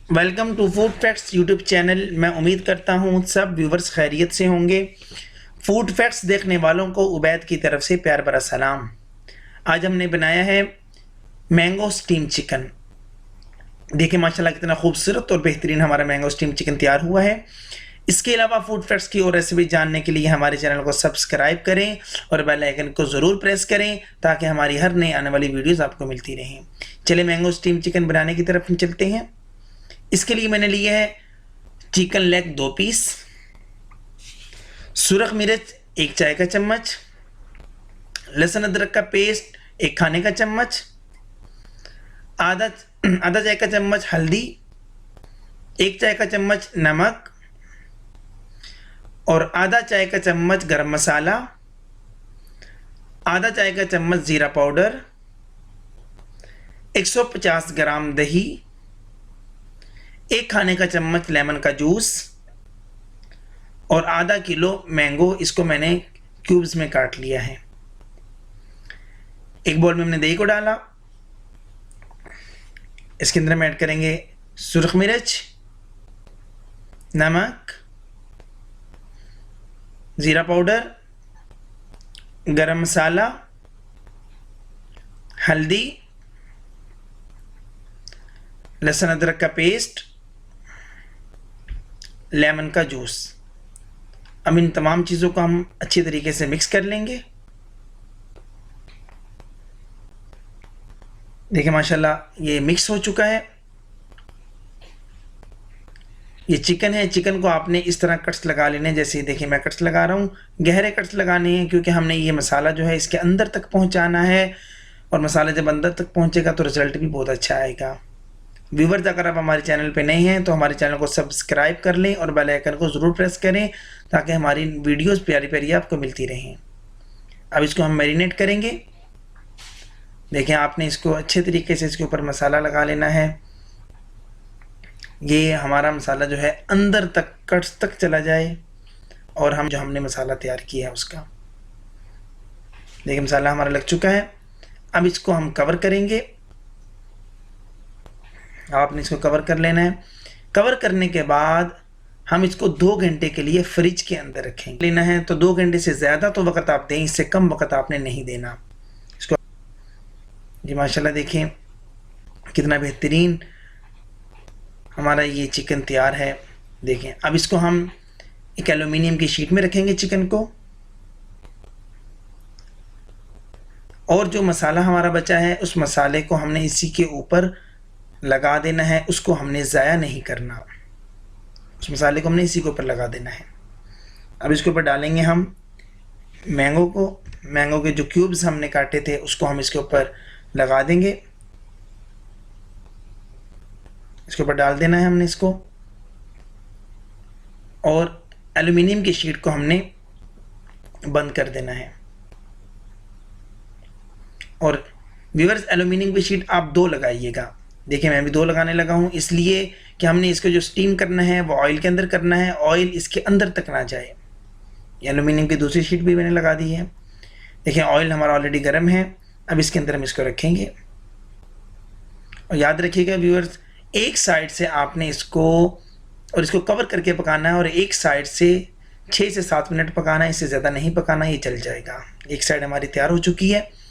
Welcome to food facts YouTube channel. मैं उम्मीद करता हूँ सब व्यूवर्स खैरियत से होंगे। फूड फैक्ट्स देखने वालों को उबैद की तरफ से प्यार भरा सलाम। आज हमने बनाया है मैंगो स्टीम चिकन। देखिए माशाल्लाह कितना खूबसूरत और बेहतरीन हमारा मैंगो स्टीम चिकन तैयार हुआ है। इसके अलावा फूड फैक्ट्स की और रेसिपी जानने के लिए हमारे चैनल को सब्सक्राइब करें और बेल आइकन को ज़रूर प्रेस करें ताकि हमारी हर नई आने वाली वीडियोस आपको मिलती रहें। चलिए मैंगो स्टीम चिकन बनाने की तरफ हम चलते हैं। इसके लिए मैंने लिया है चिकन लेग 2 पीस, सुरख मिर्च 1 चाय का चम्मच, लहसुन अदरक का पेस्ट 1 खाने का चम्मच, आधा चाय का चम्मच हल्दी, 1 चाय का चम्मच नमक और आधा चाय का चम्मच गरम मसाला, आधा चाय का चम्मच जीरा पाउडर, 150 ग्राम दही, 1 खाने का चम्मच लेमन का जूस और आधा किलो मैंगो। इसको मैंने क्यूब्स में काट लिया है। एक बाउल में हमने दही को डाला। इसके अंदर हम ऐड करेंगे सुरख मिर्च, नमक, जीरा पाउडर, गरम मसाला, हल्दी, लहसुन अदरक का पेस्ट, लेमन का जूस। अब इन तमाम चीज़ों को हम अच्छी तरीके से मिक्स कर लेंगे। देखिए माशाल्लाह ये मिक्स हो चुका है। ये चिकन है। चिकन को आपने इस तरह कट्स लगा लेने, जैसे देखिए मैं कट्स लगा रहा हूँ। गहरे कट्स लगाने हैं क्योंकि हमने ये मसाला जो है इसके अंदर तक पहुँचाना है और मसाला जब अंदर तक पहुँचेगा तो रिज़ल्ट भी बहुत अच्छा आएगा। व्यूवर्स अगर आप हमारे चैनल पे नए हैं तो हमारे चैनल को सब्सक्राइब कर लें और बेल आइकन को ज़रूर प्रेस करें ताकि हमारी वीडियोस प्यारी प्यारी आपको मिलती रहें। अब इसको हम मैरिनेट करेंगे। देखें आपने इसको अच्छे तरीके से इसके ऊपर मसाला लगा लेना है। ये हमारा मसाला जो है अंदर तक कट्स तक चला जाए और हमने मसाला तैयार किया है उसका। देखिए मसाला हमारा लग चुका है। अब इसको हम कवर करेंगे। आपने इसको कवर कर लेना है। कवर करने के बाद हम इसको 2 घंटे के लिए फ्रिज के अंदर रखेंगे। लेना है तो 2 घंटे से ज़्यादा तो वक्त आप दें, इससे कम वक्त आपने नहीं देना इसको। जी माशाल्लाह देखें कितना बेहतरीन हमारा ये चिकन तैयार है। देखें अब इसको हम एक एल्युमिनियम की शीट में रखेंगे चिकन को, और जो मसाला हमारा बचा है उस मसाले को हमने इसी के ऊपर लगा देना है। उसको हमने ज़ाया नहीं करना, उस मसाले को हमने इसी के ऊपर लगा देना है। अब इसके ऊपर डालेंगे हम मैंगो को। मैंगो के जो क्यूब्स हमने काटे थे उसको हम इसके ऊपर लगा देंगे। इसके ऊपर डाल देना है हमने इसको, और एल्युमिनियम की शीट को हमने बंद कर देना है। और व्यूअर्स एल्युमिनियम की शीट आप 2 लगाइएगा। देखिए मैं भी 2 लगाने लगा हूँ, इसलिए कि हमने इसको जो स्टीम करना है वो ऑयल के अंदर करना है, ऑयल इसके अंदर तक ना जाए। एल्युमिनियम की दूसरी शीट भी मैंने लगा दी है। देखिए ऑयल हमारा ऑलरेडी गर्म है। अब इसके अंदर हम इसको रखेंगे और याद रखिएगा व्यूअर्स, एक साइड से आपने इसको कवर करके पकाना है और एक साइड से 6 से 7 मिनट पकाना है। इससे ज़्यादा नहीं पकाना, ये जल जाएगा। एक साइड हमारी तैयार हो चुकी है।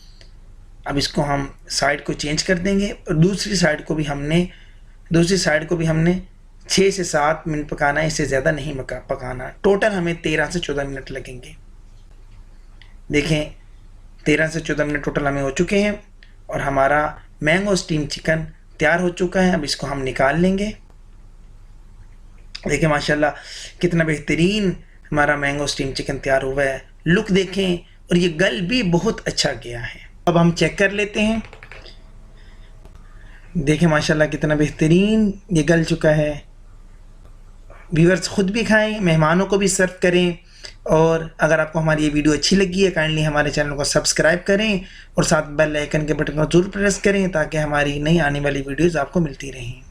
अब इसको हम साइड को चेंज कर देंगे और दूसरी साइड को भी हमने 6 से 7 मिनट पकाना है। इससे ज़्यादा नहीं पकाना। टोटल हमें 13 से 14 मिनट लगेंगे। देखें 13 से 14 मिनट टोटल हमें हो चुके हैं और हमारा मैंगो स्टीम चिकन तैयार हो चुका है। अब इसको हम निकाल लेंगे। देखिए माशाल्लाह कितना बेहतरीन हमारा मैंगो स्टीम चिकन तैयार हुआ है। लुक देखें, और ये गल भी बहुत अच्छा गया है। अब हम चेक कर लेते हैं। देखें माशाल्लाह कितना बेहतरीन ये गल चुका है। व्यूअर्स खुद भी खाएं, मेहमानों को भी सर्व करें। और अगर आपको हमारी ये वीडियो अच्छी लगी है काइंडली हमारे चैनल को सब्सक्राइब करें और साथ बेल आइकन के बटन को जरूर प्रेस करें ताकि हमारी नई आने वाली वीडियोज़ आपको मिलती रहें।